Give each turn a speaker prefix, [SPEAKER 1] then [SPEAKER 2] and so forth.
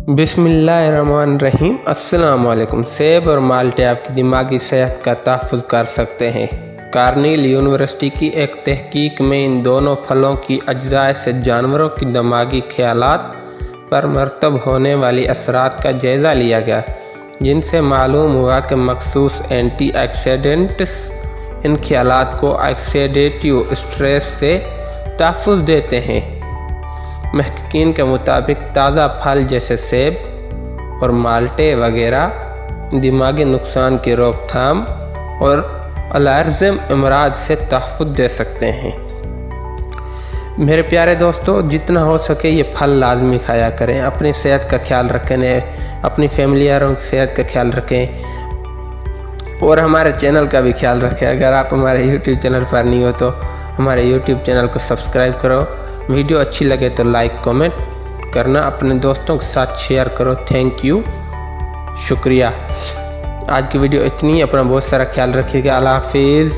[SPEAKER 1] बिस्मिल्लाहिर्रहमानिर्रहीम। अस्सलाम वालेकुम। सेब और माल्टे आपकी दिमागी सेहत का तहफ़्फ़ुज़ कर सकते हैं। कार्नेल यूनिवर्सिटी की एक तहकीक में इन दोनों फलों की अज्जा से जानवरों की दिमागी ख़यालात पर मरतब होने वाली असरात का जायज़ा लिया गया, जिनसे मालूम हुआ कि मखसूस एंटीऑक्सीडेंट्स इन ख़यालात को ऑक्सीडेटिव स्ट्रेस से तहफ़्फ़ुज़ देते हैं। महक़क़ीन के मुताबिक ताज़ा फल जैसे सेब और माल्टे वगैरह दिमागी नुकसान की रोकथाम और अलर्जिम अमराज से तहफ़्फ़ुज़ दे सकते हैं। मेरे प्यारे दोस्तों, जितना हो सके ये फल लाजमी खाया करें। अपनी सेहत का ख्याल रखें, अपनी फैमिलियारों की सेहत का ख्याल रखें और हमारे चैनल का भी ख्याल रखें। अगर आप हमारे यूट्यूब चैनल पर नहीं हो तो हमारे यूट्यूब चैनल को सब्सक्राइब करो। वीडियो अच्छी लगे तो लाइक कमेंट करना, अपने दोस्तों के साथ शेयर करो। थैंक यू, शुक्रिया। आज की वीडियो इतनी। अपना बहुत सारा ख्याल रखिएगा। अल्लाह हाफिज़।